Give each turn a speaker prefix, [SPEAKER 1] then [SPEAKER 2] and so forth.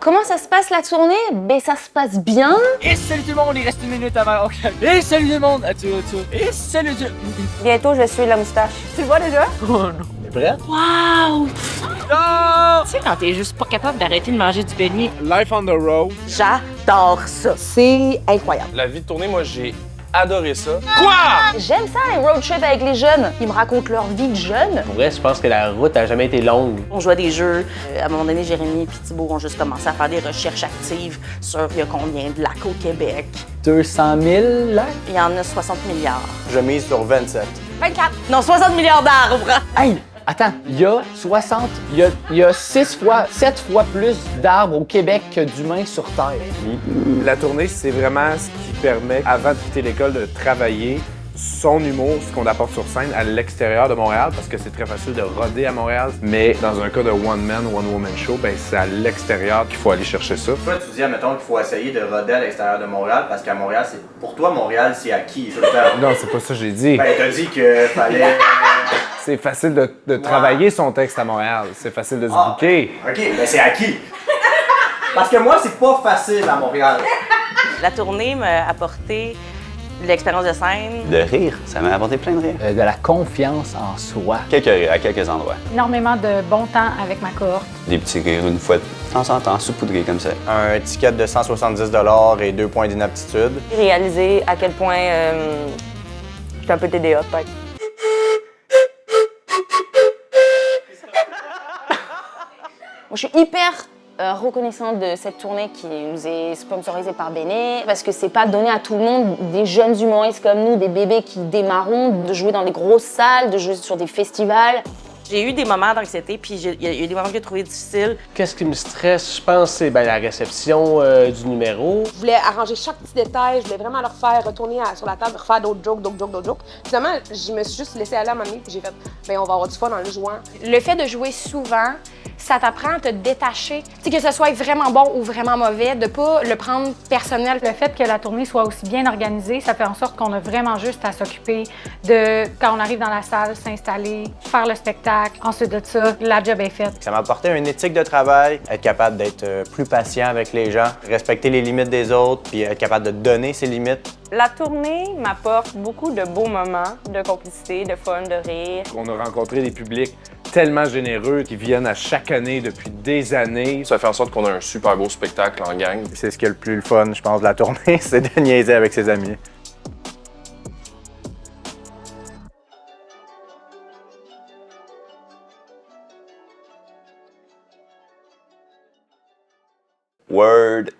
[SPEAKER 1] Comment ça se passe la tournée? Ben ça se passe bien.
[SPEAKER 2] Et salut tout le monde, il reste une minute avant. Okay. Et salut tout le monde, à tout. Et salut tout.
[SPEAKER 1] Bientôt je vais suivre la moustache. Tu le vois déjà?
[SPEAKER 2] Oh non. T'es prête?
[SPEAKER 1] Waouh!
[SPEAKER 2] Non!
[SPEAKER 3] Tu sais, quand t'es juste pas capable d'arrêter de manger du beignet.
[SPEAKER 4] Life on the road.
[SPEAKER 1] J'adore ça. C'est incroyable.
[SPEAKER 4] La vie de tournée, moi, j'ai adoré ça.
[SPEAKER 1] J'aime ça, les road trips avec les jeunes. Ils me racontent leur vie de jeunes.
[SPEAKER 5] Pour vrai, je pense que la route a jamais été longue.
[SPEAKER 3] On jouait à des jeux. À un moment donné, Jérémy et Thibault ont juste commencé à faire des recherches actives sur il y a combien de lacs au Québec.
[SPEAKER 5] 200 000 lacs?
[SPEAKER 3] Il y en a 60 milliards.
[SPEAKER 4] Je mise sur 27.
[SPEAKER 1] 24.
[SPEAKER 3] Non, 60 milliards d'arbres!
[SPEAKER 5] Hey! Attends, il y a 7 fois plus d'arbres au Québec que d'humains sur Terre.
[SPEAKER 4] La tournée, c'est vraiment ce qui permet, avant de quitter l'école, de travailler son humour, ce qu'on apporte sur scène à l'extérieur de Montréal, parce que c'est très facile de roder à Montréal. Mais dans un cas de one-man, one-woman show, ben c'est à l'extérieur qu'il faut aller chercher ça.
[SPEAKER 6] Toi, tu dis, admettons, qu'il faut essayer de roder à l'extérieur de Montréal, parce qu'à Montréal, pour toi, Montréal, c'est acquis.
[SPEAKER 4] Non, c'est pas ça que j'ai dit.
[SPEAKER 6] Ben, t'as dit que fallait...
[SPEAKER 4] C'est facile de travailler son texte à Montréal. C'est facile de se bouquer.
[SPEAKER 6] OK, ben c'est acquis. Parce que moi, c'est pas facile à Montréal.
[SPEAKER 3] La tournée m'a apporté de l'expérience de scène.
[SPEAKER 7] De rire, ça m'a apporté plein de rire.
[SPEAKER 5] De la confiance en soi.
[SPEAKER 7] À quelques endroits.
[SPEAKER 8] Énormément de bon temps avec ma cohorte.
[SPEAKER 7] Des petits rires une fois de temps en temps, saupoudrés comme ça.
[SPEAKER 6] Un ticket de 170 et 2 points d'inaptitude.
[SPEAKER 1] Réaliser à quel point j'étais un peu TDA peut-être. Moi, je suis hyper reconnaissante de cette tournée qui nous est sponsorisée par Béné, parce que c'est pas donné à tout le monde, des jeunes humoristes comme nous, des bébés qui démarrons, de jouer dans des grosses salles, de jouer sur des festivals.
[SPEAKER 3] J'ai eu des moments d'anxiété, puis il y a eu des moments que j'ai trouvé difficiles.
[SPEAKER 5] Qu'est-ce qui me stresse, je pense, c'est la réception du numéro.
[SPEAKER 9] Je voulais arranger chaque petit détail, je voulais vraiment leur faire retourner sur la table, refaire d'autres jokes. Finalement, je me suis juste laissée aller à un moment donné, puis j'ai fait, ben on va avoir du fun en le jouant.
[SPEAKER 10] Le fait de jouer souvent, ça t'apprend à te détacher. Tu sais, que ce soit vraiment bon ou vraiment mauvais, de pas le prendre personnel.
[SPEAKER 8] Le fait que la tournée soit aussi bien organisée, ça fait en sorte qu'on a vraiment juste à s'occuper de, quand on arrive dans la salle, s'installer, faire le spectacle. Ensuite de ça, la job est faite.
[SPEAKER 6] Ça m'a apporté une éthique de travail, être capable d'être plus patient avec les gens, respecter les limites des autres, puis être capable de donner ses limites.
[SPEAKER 1] La tournée m'apporte beaucoup de beaux moments, de complicité, de fun, de rire.
[SPEAKER 4] On a rencontré des publics tellement généreux qui viennent à chaque année depuis des années.
[SPEAKER 11] Ça fait en sorte qu'on a un super beau spectacle en gang.
[SPEAKER 6] C'est ce qui est le plus fun, je pense, de la tournée, c'est de niaiser avec ses amis.
[SPEAKER 7] Word.